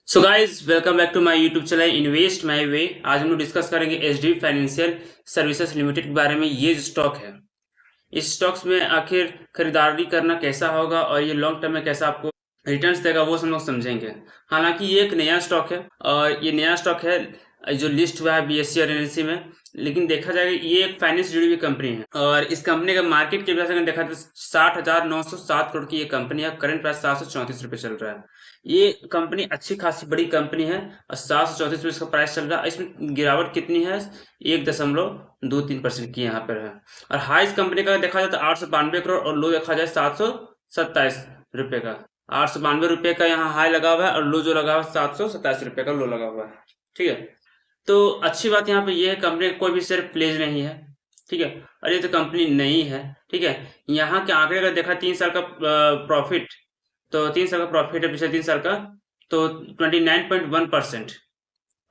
So guys welcome back to my YouTube channel Invest My Way. आज हम लोग discuss करेंगे एचडीबी फाइनेंशियल सर्विसेज लिमिटेड के बारे में। ये जो स्टॉक है, इस स्टॉक्स में आखिर खरीदारी करना कैसा होगा और ये लॉन्ग टर्म में कैसा आपको रिटर्न्स देगा वो हम लोग समझेंगे। हालांकि ये एक नया स्टॉक है और ये नया स्टॉक है जो लिस्ट हुआ है बीएससी और एनएससी में, लेकिन देखा जाएगा ये एक फाइनेंस से जुड़ी हुई कंपनी है और इस कंपनी का मार्केट के अगर देखा तो 60,907 करोड़ की ये कंपनी है। करंट प्राइस 734 रुपये चल रहा है। ये कंपनी अच्छी खासी बड़ी कंपनी है और 734 रुपये इसका प्राइस चल रहा है। इसमें गिरावट कितनी है? 1.23% की यहाँ पर है। और हाइस्ट कंपनी का देखा जाए तो 892 करोड़ और लो देखा जाए 727 रुपये का। 892 रुपये का यहाँ हाई लगा हुआ है और लो जो लगा हुआ है 727 रुपये का लो लगा हुआ है। ठीक है, तो अच्छी बात यहाँ पे ये है कंपनी का कोई भी शेयर प्लेज नहीं है। ठीक है, और ये तो कंपनी नहीं है। ठीक है, यहाँ के आंकड़े अगर देखा 3 साल का प्रॉफिट, तो 3 साल का प्रॉफिट है पिछले 3 साल का, तो 29.1%।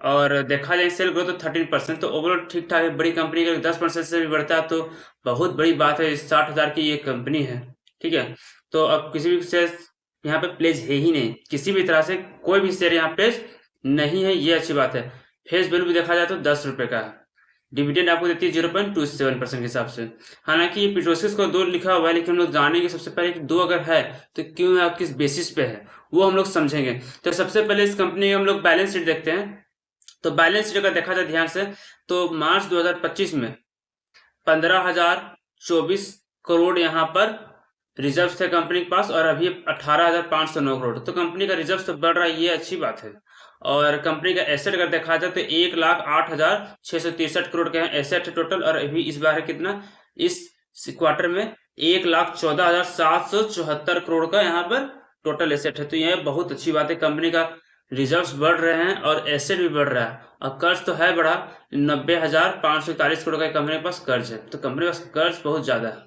और देखा जाए सेल ग्रोथ तो 13%। तो ओवरऑल ठीक ठाक है। बड़ी कंपनी का 10% से भी बढ़ता है तो बहुत बड़ी बात है। 60,000 की ये कंपनी है। ठीक है, तो अब किसी भी शेयर यहाँ पे प्लेज है ही नहीं, किसी भी तरह से कोई भी शेयर यहाँ प्लेज नहीं है, ये अच्छी बात है। फेस वैल्यू भी देखा जाए तो 10 रुपए का है। डिविडेंड आपको देती है 0.27% के हिसाब से। हालांकि ये पिटोसिस को 2 लिखा हुआ है, लेकिन हम लोग जानेंगे सबसे पहले कि 2 अगर है तो क्यों है और किस बेसिस पे है वो हम लोग समझेंगे। तो सबसे पहले इस कंपनी का हम लोग बैलेंस शीट देखते हैं। तो बैलेंस शीट अगर देखा जाए ध्यान से तो मार्च 2025 में 15,024 करोड़ यहाँ पर रिजर्व थे कंपनी के पास और अभी 18,509 करोड़। तो कंपनी का रिजर्व तो बढ़ रहा है, ये अच्छी बात है। और कंपनी का एसेट अगर देखा जाए तो 1,08,663 करोड़ के एसेट है टोटल। और अभी इस बार है कितना, इस क्वार्टर में 1,14,774 करोड़ का यहाँ पर टोटल एसेट है। तो यह बहुत अच्छी बात है, कंपनी का रिजर्व्स बढ़ रहे हैं और एसेट भी बढ़ रहा है। और कर्ज तो है बढ़ा, 90,541 करोड़ का कंपनी के पास कर्ज है। तो कंपनी के पास कर्ज बहुत ज्यादा है,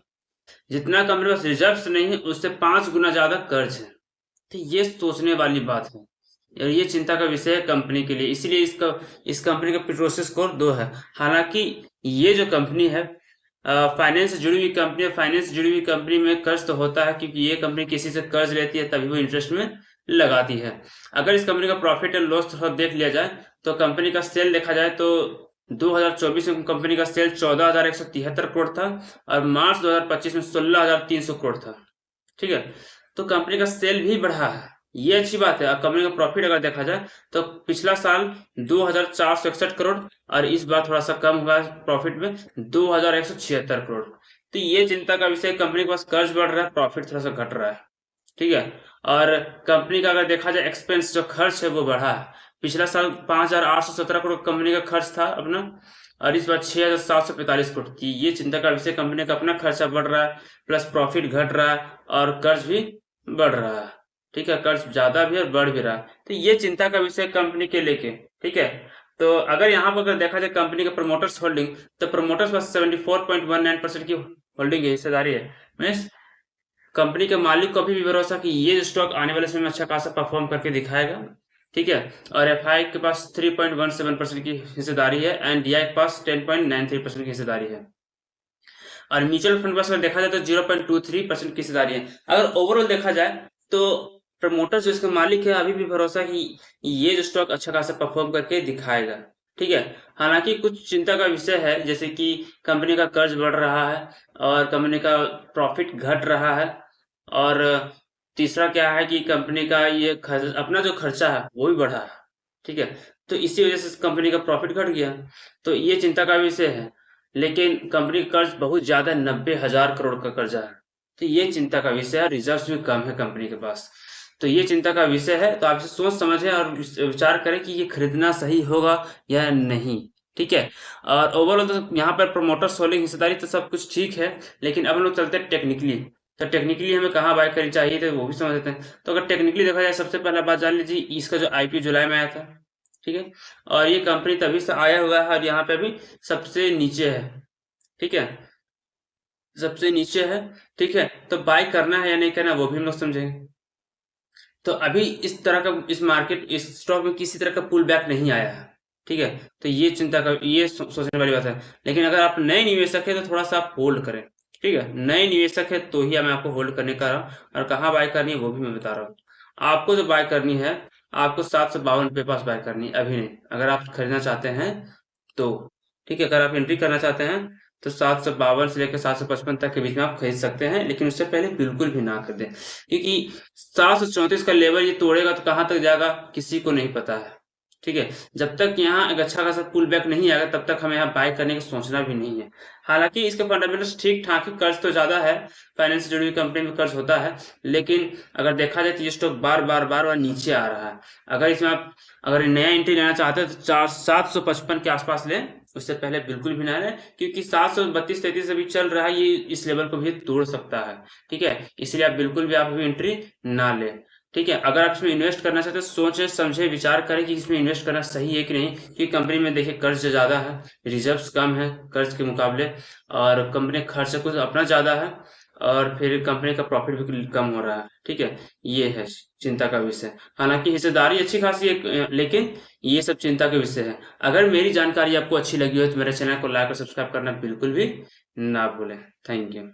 जितना कंपनी के पास रिजर्व्स नहीं है उससे 5 गुना ज्यादा कर्ज है। तो ये सोचने वाली बात है और ये चिंता का विषय है कंपनी के लिए। इसीलिए इस कंपनी का पिटोसिस स्कोर 2 है। हालांकि ये जो कंपनी है फाइनेंस से जुड़ी हुई कंपनी है। फाइनेंस से जुड़ी हुई कंपनी में कर्ज तो होता है, क्योंकि ये कंपनी किसी से कर्ज लेती है तभी वो इंटरेस्ट में लगाती है। अगर इस कंपनी का प्रॉफिट एंड लॉस थोड़ा देख लिया जाए तो कंपनी का सेल देखा जाए तो 2024 में कंपनी का सेल 14,173 करोड़ था और मार्च 2025 में 16,300 करोड़ था। ठीक है, तो कंपनी का सेल भी बढ़ा है, ये अच्छी बात है। और कंपनी का प्रॉफिट अगर देखा जाए तो पिछला साल 2,461 करोड़ और इस बार थोड़ा सा कम हुआ प्रॉफिट में 2,176 करोड़। तो ये चिंता का विषय, कंपनी के पास कर्ज बढ़ रहा है, प्रॉफिट थोड़ा सा घट रहा है। ठीक है, और कंपनी का अगर देखा जाए एक्सपेंस जो खर्च है वो बढ़ा है। पिछला साल 5,817 करोड़ कंपनी का खर्च था अपना और इस बार 6,745 करोड़ की। ये चिंता का विषय, कंपनी का अपना खर्चा बढ़ रहा है प्लस प्रॉफिट घट रहा है और कर्ज भी बढ़ रहा है। ठीक है, कर्ज ज्यादा भी और बढ़ भी रहा है। तो ये चिंता का विषय कंपनी के लेके। ठीक है, तो अगर यहाँ पर अगर देखा जाए कंपनी का प्रमोटर्स होल्डिंग, तो प्रमोटर्स पास 74.19% की होल्डिंग है, हिस्सेदारी है। मीन्स कंपनी के मालिक को अभी भी भरोसा कि ये स्टॉक आने वाले समय में अच्छा खासा परफॉर्म करके दिखाएगा। ठीक है, और एफआई के पास 3.17% की हिस्सेदारी है एंड डीआई के पास 10.93% की हिस्सेदारी है। और म्यूचुअल फंड पर देखा जाए तो 0.23% की हिस्सेदारी है। अगर ओवरऑल देखा जाए तो प्रमोटर जो इसका मालिक है अभी भी भरोसा कि ये जो स्टॉक अच्छा खासा परफॉर्म करके दिखाएगा। ठीक है, हालांकि कुछ चिंता का विषय है, जैसे कि कंपनी का कर्ज बढ़ रहा है और कंपनी का प्रॉफिट घट रहा है और तीसरा क्या है कि कंपनी का ये अपना जो खर्चा है वो भी बढ़ा है। ठीक है, तो इसी वजह से कंपनी का प्रॉफिट घट गया। तो ये चिंता का विषय है। लेकिन कंपनी का कर्ज बहुत ज्यादा, 90,000 करोड़ का कर्जा है। तो ये चिंता का विषय है। रिजर्व भी कम है कंपनी के पास, तो ये चिंता का विषय है। तो आप इसे सोच समझें और विचार करें कि ये खरीदना सही होगा या नहीं। ठीक है, और ओवरऑल तो यहाँ पर प्रमोटर्स होल्डिंग हिस्सेदारी तो सब कुछ ठीक है, लेकिन अब हम लोग चलते हैं टेक्निकली। तो टेक्निकली हमें कहाँ बाय करनी चाहिए तो वो भी समझ लेते हैं। तो अगर टेक्निकली देखा जाए, सबसे पहला बात जान लीजिए, इसका जो आईपीओ जुलाई में आया था। ठीक है, और ये कंपनी तभी से आया हुआ है और यहाँ पे भी सबसे नीचे है। ठीक है, सबसे नीचे है। ठीक है, तो बाय करना है या नहीं करना वो भी हम लोग समझेंगे। तो अभी इस तरह का इस मार्केट इस स्टॉक में किसी तरह का पुल बैक नहीं आया है। ठीक है, तो ये चिंता का ये सोचने वाली बात है। लेकिन अगर आप नए निवेशक है तो थोड़ा सा आप होल्ड करें। ठीक है, नए निवेशक है तो ही मैं आपको होल्ड करने का रहा हूँ और कहाँ बाय करनी है वो भी मैं बता रहा हूँ। आपको जो बाय करनी है आपको 752 रुपये पास बाय करनी है, अभी नहीं। अगर आप खरीदना चाहते हैं तो ठीक है, अगर आप एंट्री करना चाहते हैं तो 752 से लेकर 755 तक के बीच में आप खरीद सकते हैं, लेकिन उससे पहले बिल्कुल भी ना कर दें, क्योंकि 734 का लेवल ये तोड़ेगा तो कहाँ तक जाएगा किसी को नहीं पता है। ठीक है, जब तक यहाँ एक अच्छा खासा पुल बैक नहीं आएगा तब तक हमें यहाँ बाय करने का सोचना भी नहीं है। हालांकि इसके फंडामेंटल्स ठीक ठाक है, कर्ज तो ज्यादा है, फाइनेंस से जुड़ी हुई कंपनी में कर्ज होता है, लेकिन अगर देखा जाए तो ये स्टॉक बार बार नीचे आ रहा है। अगर इसमें आप अगर नया एंट्री लेना चाहते हैं तो 755 के आसपास लें, उससे पहले बिल्कुल भी ना लें, क्योंकि 732-33 अभी चल रहा है, ये इस लेवल को भी तोड़ सकता है। ठीक है, इसलिए आप बिल्कुल भी आप अभी एंट्री ना लें। ठीक है, अगर आप इसमें इन्वेस्ट करना चाहते हैं सोचे समझे विचार करें कि इसमें इन्वेस्ट करना सही है कि नहीं, क्योंकि कंपनी में देखिए कर्ज ज्यादा है, रिजर्व्स कम है कर्ज के मुकाबले, और कंपनी खर्च कुछ अपना ज्यादा है, और फिर कंपनी का प्रॉफिट भी कम हो रहा है। ठीक है, ये है चिंता का विषय। हालांकि हिस्सेदारी अच्छी खासी है, लेकिन ये सब चिंता के विषय है। अगर मेरी जानकारी आपको अच्छी लगी हो तो मेरे चैनल को लाइक और सब्सक्राइब करना बिल्कुल भी ना भूलें। Thank you.